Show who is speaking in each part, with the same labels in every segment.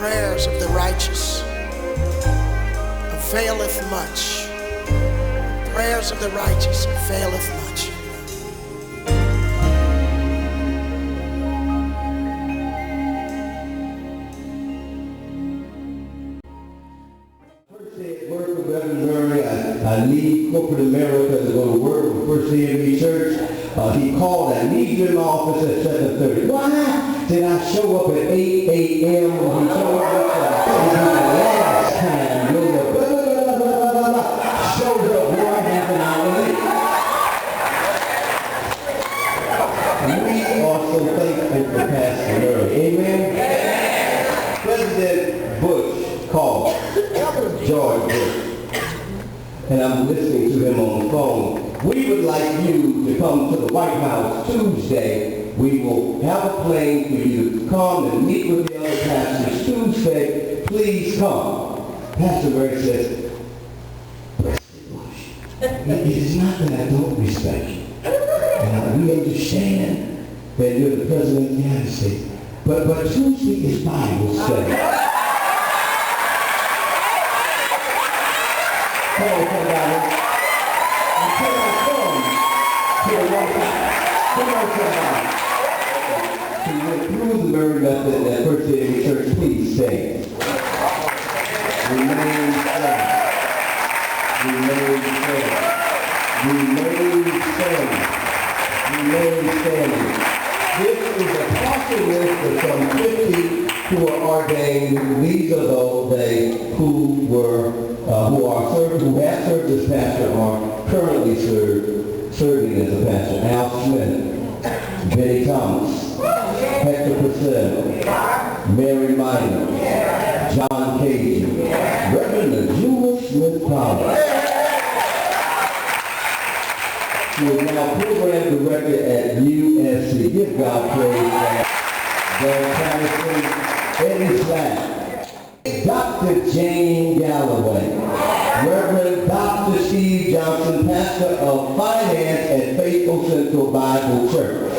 Speaker 1: prayers of the righteous availeth much. Prayers of the righteous availeth much.
Speaker 2: I need corporate America to go to work for First CME Church. He called, I need you in the office at 7:30. Why did I show up at 8 a.m. when he told me last time? Showed up 1/2 an hour late. We are so thankful for Pastor Murray. Amen? President Bush called George Bush. And I'm listening to him on the phone. We would like you to come to the White House Tuesday. We will have a plane for you to come and meet with the other pastors Tuesday. Please come. Pastor Murray says, it is not that I don't respect you. We understand that you're the President of the United States. But Tuesday is Bible study. Come on, somebody. Until I come to the White House. Come on, somebody. So you went through the very method that First CME Church, please stay. Remain strong. Remain strong. Remain strong. Remain standing. This is a partial list of some 50 who are ordained. These are those who have served as pastor or currently serving as a pastor. Al Smith, Benny Thomas, Hector Purcell, Mary Minor, John Cajun, Reverend Jewel Smith Powell. She is now program director at USC. Give God praise for that. Don Patterson, Eddie Slack, Dr. Jane Galloway, Reverend Dr. Steve Johnson, pastor of finance at Faithful Central Bible Church,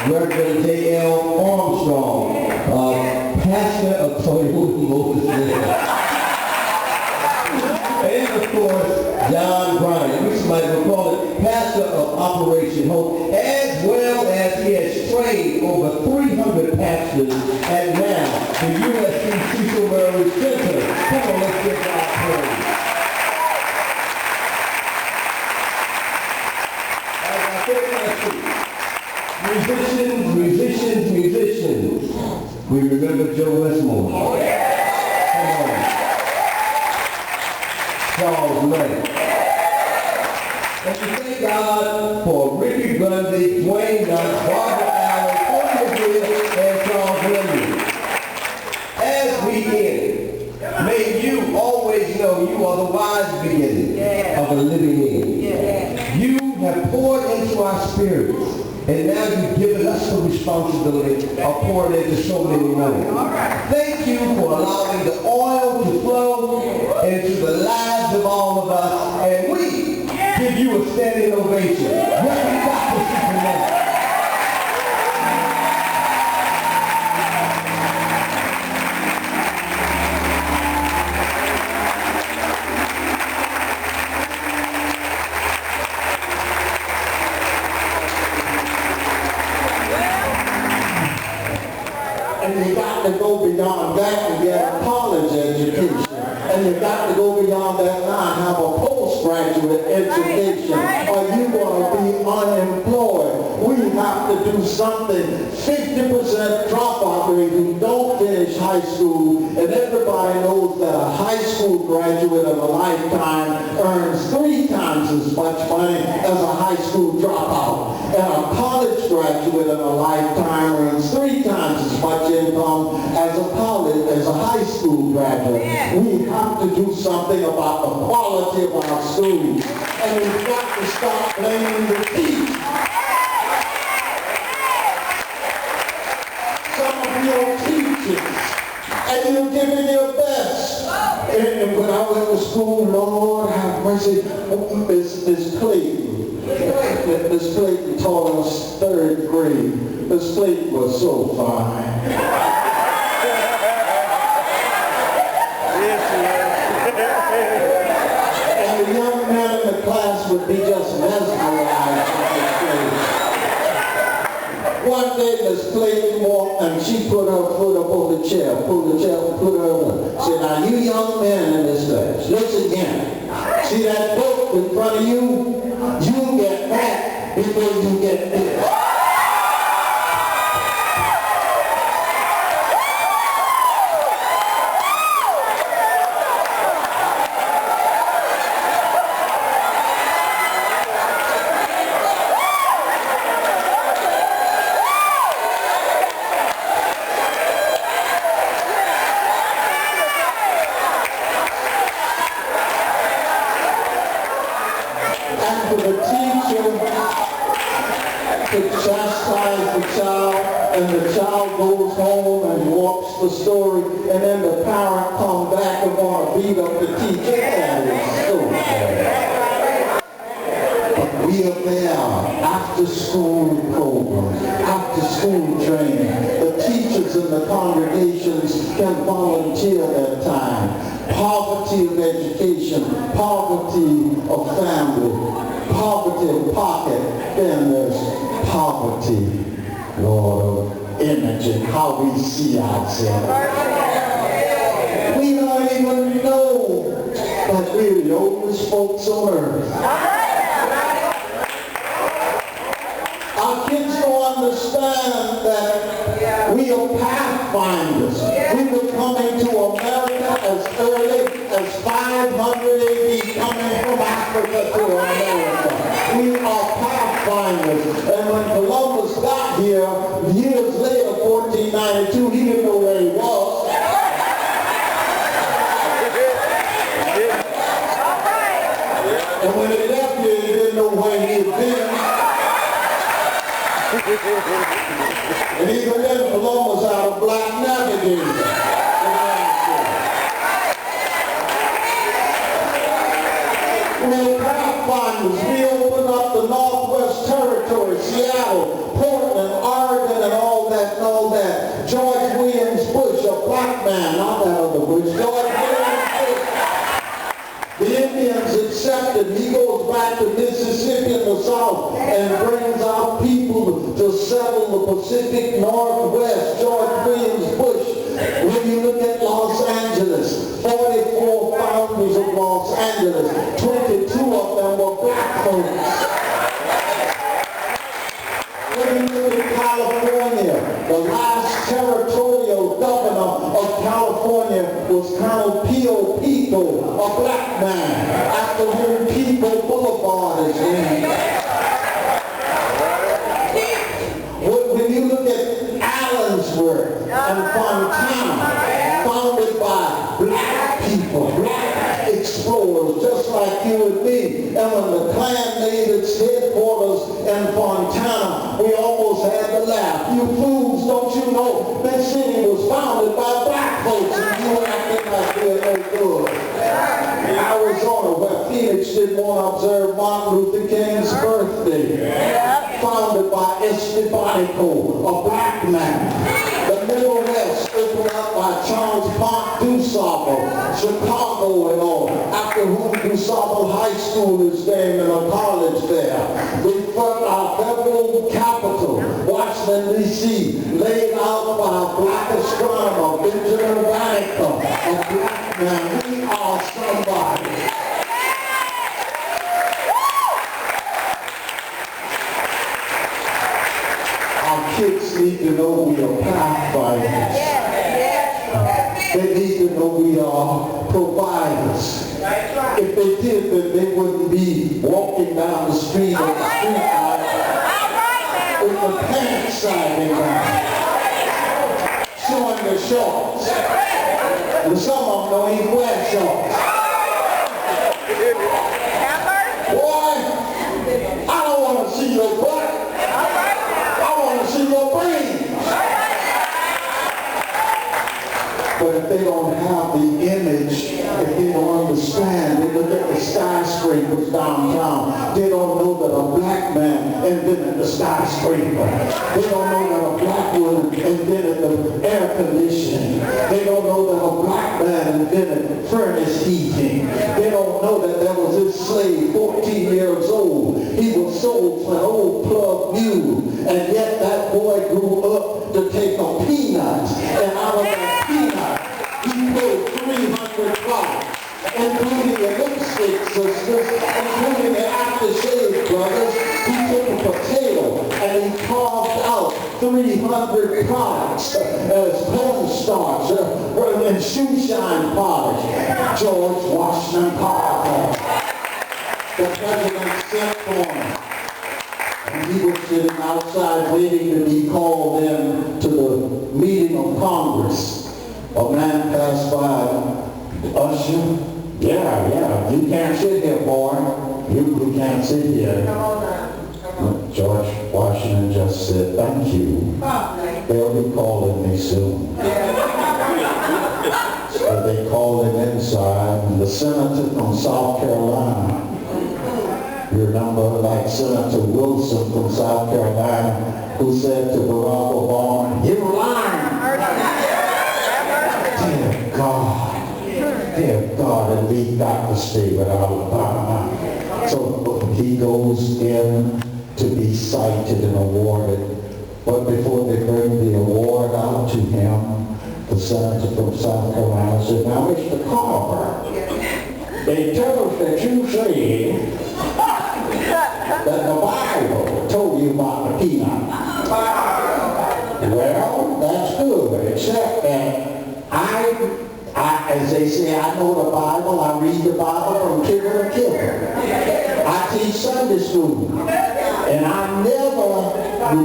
Speaker 2: Reverend J.L. Armstrong, pastor of Toyota Motors. And of course, John Bryant, which might call it pastor of Operation Hope, as well as he has trained over 300 pastors and now the USC Cecil Center. Come on, let's give God praise. As I said last week, musicians. We remember Joe Westmore. Come on. Charles Lane. And we thank God for Ricky Bundy, Dwayne Knox, Barbara Allen, Porter Gill, and Charles Williams. As we end, may you always know you are the wise beginning of a living end. You have poured into our spirits, and now you've given us the responsibility of pouring into so many more. Thank you for allowing the oil to flow into the lives of all of us, and we give you a standing ovation. Reverend Dr. Superman.
Speaker 3: And you got to go beyond that and get a college education. And you got to go beyond that line, have a postgraduate education, or you're going to be unemployed. We have to do something. 50% dropout rate who don't finish high school, and everybody knows that a high school graduate of a lifetime earns 3 times as much money as a high school dropout. And a college graduate of a lifetime earns 3 times as much income as a high school graduate. We have to do something about the quality of our schools. And we've got to stop blaming the teachers. Some of you are teachers, and you're giving your best. And when I went to school, Lord have mercy, Miss Clayton. Miss Clayton taught us 3rd grade. Miss Clayton was so fine. One day Miss Clayton walked and she put her foot up on the chair, pulled the chair, put her over. Said, now you young men in this place, listen again. See that book in front of you? You get that before you get this. For the teacher to chastise the child, and the child goes home and walks the story, and then the parent comes back and want to beat up the teacher. That is so bad. But we are there after school programs, after school training. The teachers in the congregations can volunteer their time. Poverty of education, poverty of family, poverty of pocket, then there's poverty, Lord, of image and how we see ourselves. We don't even know that we're the oldest folks on earth. Our kids don't understand that we are pathfinders. We were coming to America as early as 500 AD, coming from Africa to America. We are pathfinders. And when Columbus got here, years later, 1492, he didn't know where he was. And when he left here, he didn't know where he had been. And even then, Columbus had a black navigator. We're pathfinders. We opened up the Northwest Territory, Seattle, Portland, Oregon, and all that. George Williams Bush, a black man, not that other Bush, George Williams Bush. The Indians accepted. He goes back to Mississippi in the South and brings our people to settle the Pacific Northwest. George Williams Bush. When you look at Los Angeles, 44 founders of Los Angeles, 22 of them were black folks. When you look at California, the last territorial governor of California was Colonel Pio Pico, a black man, after whom Pico Boulevard is named. When you look at Allensworth and Fontana, founded by black people, black explorers, just like you and me. And when the Klan made its headquarters in Fontana, we almost had to laugh. You fools, don't you know this city was founded by black folks, and you acting like they're no good. Arizona, where Phoenix didn't want to observe Martin Luther King's birthday, founded by Estebanico, a black man. The Middle West opened up by Charles Pont DuSable, Chicago and all, after whom DuSable High School is named and a college there. We fought our federal capital, Washington, D.C., laid out by a black astronomer, Benjamin Banneker, a black man. We are somebody. Our kids need to know we are pathfinders. They need to know we are providers. If they did, then they wouldn't be walking down the street on the street light with the pants sagging down, showing their shorts. And some of them don't even wear shorts. Boy, I don't want to see your butt. I want to see your brain. But if they don't have the image, if they don't understand, they look at the skyscrapers downtown. They don't know that a black man invented the skyscraper. They don't know that a black woman invented the air conditioning. They don't know that a black man invented furnace heating. They don't know that there was this slave, 14 years old, He was sold for an old plug mule, and yet that boy grew up to take a peanut, and out of that peanut, he pulled 300 products, including the lipstick sisters, including the aftershave brothers. He took a potato and he carved out 300 products as cornstarch and shoe shine polish. George Washington Carver, the president, sent for him. And he was sitting outside waiting to be called in to the meeting of Congress. A man passed by, usher, yeah, you can't sit here, boy. You can't sit here. George Washington just said, thank you. They'll be calling me soon. So they called him inside, and the senator from South Carolina, you remember, like Senator Wilson from South Carolina, who said to Barack Obama, "You lying." Dear God, and we got to stay without Obama. So he goes in to be cited and awarded. But before they bring the award out to him, the senator from South Carolina said, "Now, Mr. Carver, they tell us that you say that the Bible told you about the peanut." Well, that's good, except that as they say, I know the Bible, I read the Bible from kibble to kibble. I teach Sunday school, and I never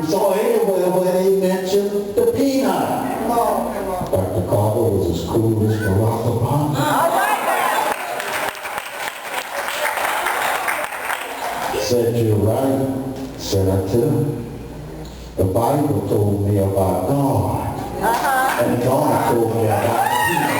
Speaker 3: saw anywhere where they mentioned the peanut. Dr. Carver was as cool as Barack Obama. Said, "You're right, Senator. The Bible told me about God, and God told me about the peanut."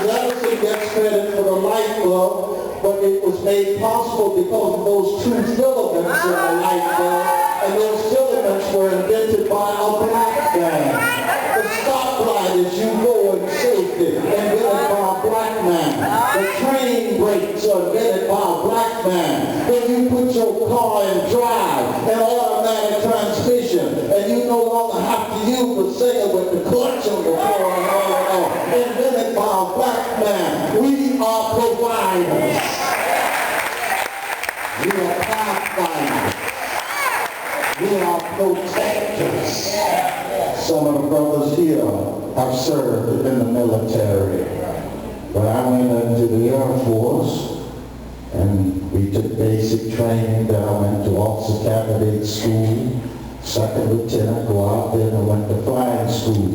Speaker 3: Edison gets credit for the light bulb, but it was made possible because of those two filaments in the light bulb, and those filaments were invented by a black man. The stoplight is you go in safety, invented by a black man. The train brakes are invented by a black man. When you put your car in drive, an automatic transmission, and you no longer have to use the sail with the clutch on the floor and all invented by a black man. We are providers. We are pathfinders. We are protectors. Some of the brothers here have served in the military. But I went into the Air Force, and we took basic training. Then I went to officer candidate school, second lieutenant, go out there, and I went to flying school.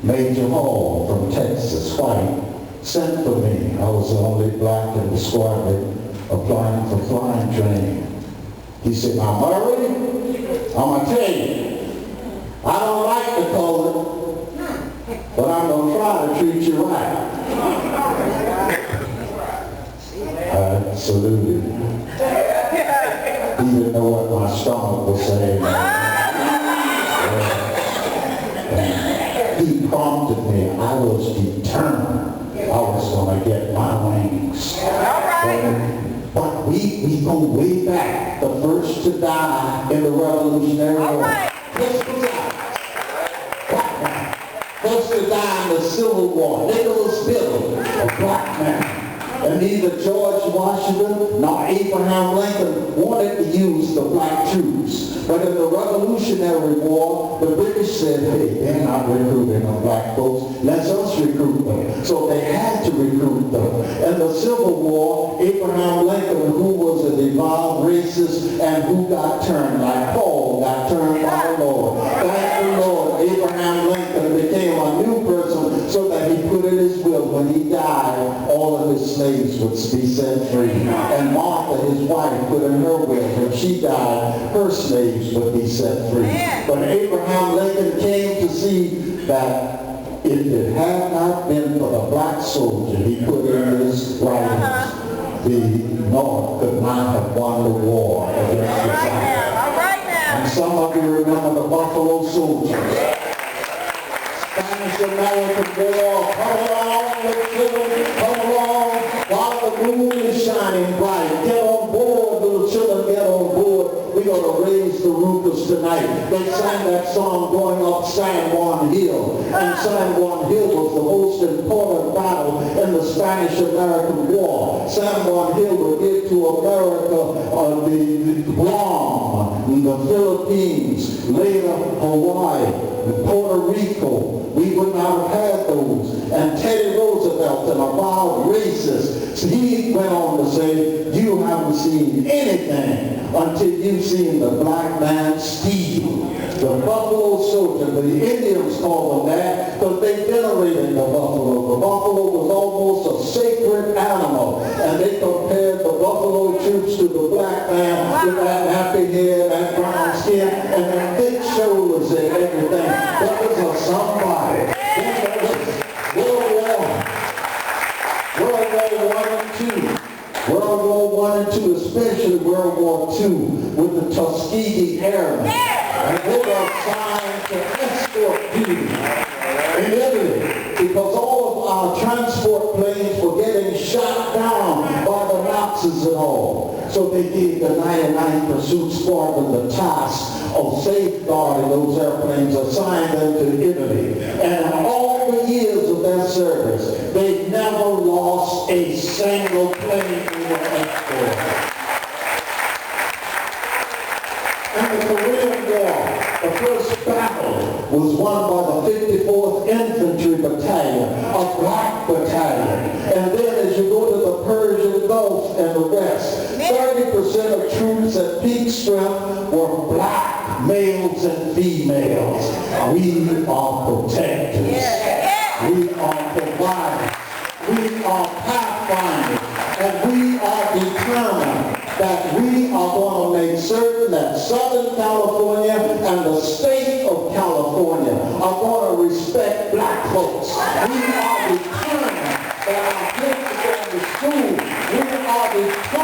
Speaker 3: Major Hall from Texas, white, sent for me. I was the only black in the squadron applying for flying training. He said, "Now, Murray, I'm going to tell you, I don't like the color, but I'm going to try to treat you right." I saluted. He didn't know what my stomach was saying. He prompted me. I was determined I was going to get my wings. But we go way back. The first to die in the Revolutionary War. First to die in the Civil War. Nicholas Biddle, a black man. And neither George Washington nor Abraham Lincoln wanted to use the black troops. But in the Revolutionary War, the British said, "Hey, they're not recruiting the black folks. Let's us recruit them." So they had to recruit them. In the Civil War, Abraham Lincoln, who was a devout racist and who got turned, like Paul got turned by the Lord. Thank the Lord, Abraham Lincoln became a new person so that he put in his will when he died, all of his slaves would be set free. And Martha, his wife, put in her will when she died, her slaves would be set free. But Abraham Lincoln came to see that if it had not been for the black soldier he put in his writings, the North could not have won the war against the South. And some of you remember the Buffalo Soldiers. Spanish-American War, come along, little children, come along, while the moon is shining bright. Get on board, little children, get on board. We're going to raise the roofers tonight. They sang that song going up San Juan Hill. And San Juan Hill was the most important battle in the Spanish-American War. San Juan Hill would give to America the Guam, the Philippines, later Hawaii, Puerto Rico. We would not have had those. And Teddy Roosevelt, an avowed racist, he went on to say, you haven't seen anything until you've seen the black man steal. The Buffalo Soldier, the Indians call them that because they venerated the buffalo. The buffalo was almost a sacred animal. And they compared the buffalo troops to the black man with that nappy hair, that brown skin, and their thick shoulders and everything. That was a somebody. World War I and II, especially World War II, with the Tuskegee Airmen. And they were assigned to escort duty in Italy because all of our transport planes were getting shot down by the Nazis and all. So they gave the 99th Pursuit Squadron the task of safeguarding those airplanes, assigned them to Italy. And in all the years of their service, they never lost a single plane in the escort. In the Korean War, the first battle was won by the 54th Infantry Battalion, a black battalion. And then as you go to the Persian Gulf and the rest, 30% of troops at peak strength were black males and females. We are protectors. We are providers. We are pathfinders. And we are determined that we are going to make certain that Southern California and the state of California are going to respect black folks. We are determined that our kids are going to school. We are determined